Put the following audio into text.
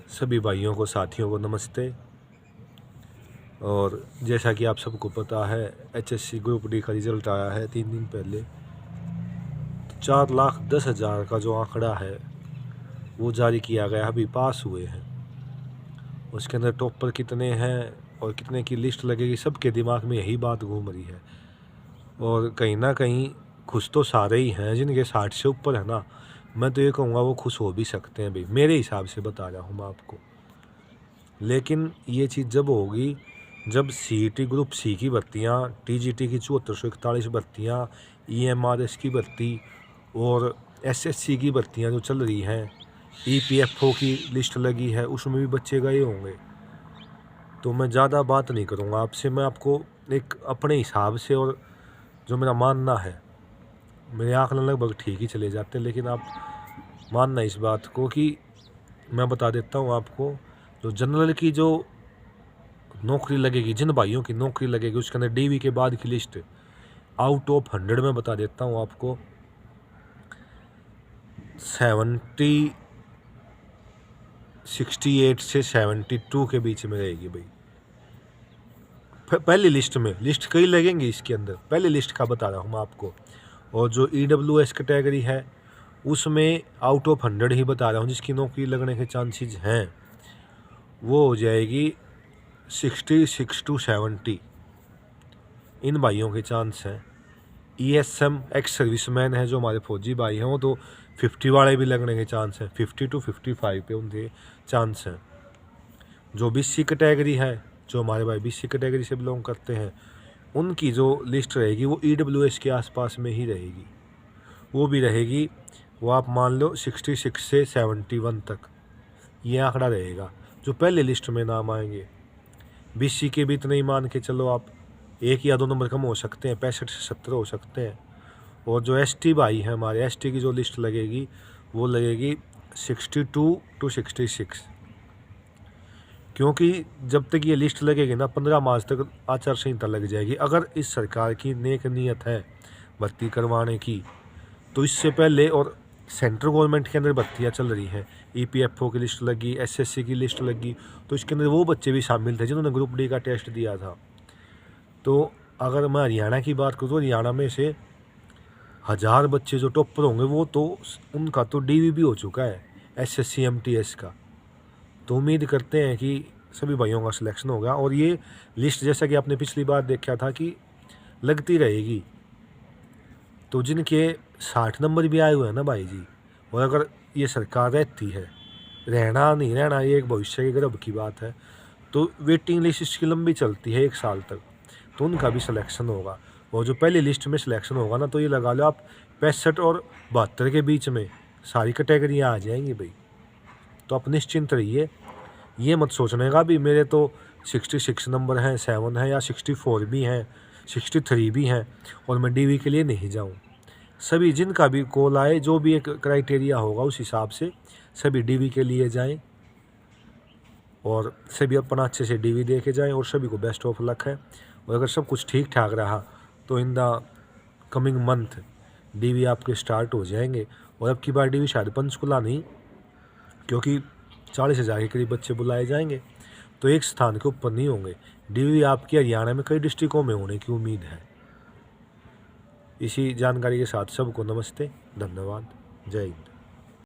सभी भाइयों को साथियों को नमस्ते। और जैसा कि आप सबको पता है एचएससी ग्रुप डी का रिज़ल्ट आया है 3 दिन पहले। 4,10,000 का जो आंकड़ा है वो जारी किया गया, अभी पास हुए हैं। उसके अंदर टॉपर कितने हैं और कितने की लिस्ट लगेगी, सबके दिमाग में यही बात घूम रही है। और कहीं ना कहीं खुश तो सारे ही हैं, जिनके 60 से ऊपर है ना, मैं तो ये कहूँगा वो खुश हो भी सकते हैं भाई, मेरे हिसाब से बता रहा हूँ मैं आपको। लेकिन ये चीज़ जब होगी जब सीईटी ग्रुप सी की भर्तियाँ, टीजीटी की 7441 भर्तियाँ, ईएमआरएस की भर्ती और एसएससी की भर्तियाँ जो चल रही हैं, ईपीएफओ की लिस्ट लगी है, उसमें भी बच्चे गए होंगे। तो मैं ज़्यादा बात नहीं करूँगा आपसे, मैं आपको एक अपने हिसाब से और जो मेरा मानना है, मेरे आंकड़े लगभग ठीक ही चले जाते हैं, लेकिन आप मानना इस बात को कि मैं बता देता हूँ आपको, जो जनरल की जो नौकरी लगेगी, जिन भाइयों की नौकरी लगेगी, उसके अंदर डीवी के बाद की लिस्ट आउट ऑफ 100 में बता देता हूँ आपको 68 से 72 के बीच में रहेगी भाई। पहली लिस्ट में, लिस्ट कई लगेंगी इसके अंदर, पहली लिस्ट का बता रहा हूँ मैं आपको। और जो ईडब्ल्यूएस कैटेगरी है उसमें आउट ऑफ 100 ही बता रहा हूँ, जिसकी नौकरी लगने के चांसेस हैं वो हो जाएगी 66 to 70, इन भाइयों के चांस हैं। ईएसएम एक्स सर्विसमैन है जो हमारे फौजी भाई हैं, वो तो 50 वाले भी लगने के चांस हैं, 50 to 55 पे उनके चांस हैं। जो बीसी कैटेगरी है, जो हमारे भाई बीसी कैटेगरी से बिलोंग करते हैं, उनकी जो लिस्ट रहेगी वो ईडब्ल्यूएस के आसपास में ही रहेगी, वो भी रहेगी, वो आप मान लो 66 से 71 तक ये आंकड़ा रहेगा जो पहले लिस्ट में नाम आएंगे। बीसी के भी इतने ही मान के चलो आप, 1 या 2 नंबर कम हो सकते हैं, 65 से 70 हो सकते हैं। और जो एसटी भाई हैं हमारे, एसटी की जो लिस्ट लगेगी वो लगेगी 62 to 66, क्योंकि जब तक ये लिस्ट लगेगी ना 15 मार्च तक आचार संहिता लग जाएगी। अगर इस सरकार की नेक नीयत है भर्ती करवाने की तो इससे पहले, और सेंट्रल गवर्नमेंट के अंदर भर्तियाँ चल रही हैं, ईपीएफओ की लिस्ट लगी, एसएससी की लिस्ट लगी, तो इसके अंदर वो बच्चे भी शामिल थे जिन्होंने ग्रुप डी का टेस्ट दिया था। तो अगर मैं हरियाणा की बात करूँ तो हरियाणा में से 1000 बच्चे जो टॉपर होंगे वो तो उनका तो डीवी भी हो चुका है एसएससी एमटीएस का। तो उम्मीद करते हैं कि सभी भाइयों का सिलेक्शन होगा। और ये लिस्ट जैसा कि आपने पिछली बार देखा था कि लगती रहेगी, तो जिनके 60 नंबर भी आए हुए हैं ना भाई जी, और अगर ये सरकार रहती है, रहना नहीं रहना ये एक भविष्य के गर्भ की बात है, तो वेटिंग लिस्ट इसकी लंबी चलती है 1 साल तक, तो उनका भी सिलेक्शन होगा। और जो पहली लिस्ट में सिलेक्शन होगा ना, तो ये लगा लो आप 65 और 72 के बीच में सारी कैटेगरियाँ आ जाएंगी भाई। तो आप निश्चिंत रहिए, ये मत सोचने का भी मेरे तो 66 नंबर हैं, 7 है या 64 भी हैं, 63 भी हैं और मैं डीवी के लिए नहीं जाऊं। सभी जिनका भी कॉल आए, जो भी एक क्राइटेरिया होगा उस हिसाब से सभी डीवी के लिए जाएं और सभी अपना अच्छे से डीवी दे के जाएँ, और सभी को बेस्ट ऑफ लक है। और अगर सब कुछ ठीक ठाक रहा तो इन द कमिंग मंथ डीवी आपके स्टार्ट हो जाएंगे। और अब की बार डीवी शायद पंचकुला नहीं, क्योंकि 40,000 के करीब बच्चे बुलाए जाएंगे, तो एक स्थान के ऊपर नहीं होंगे। डीवी आपकी हरियाणा में कई डिस्ट्रिक्टों में होने की उम्मीद है। इसी जानकारी के साथ सबको नमस्ते, धन्यवाद, जय हिंद।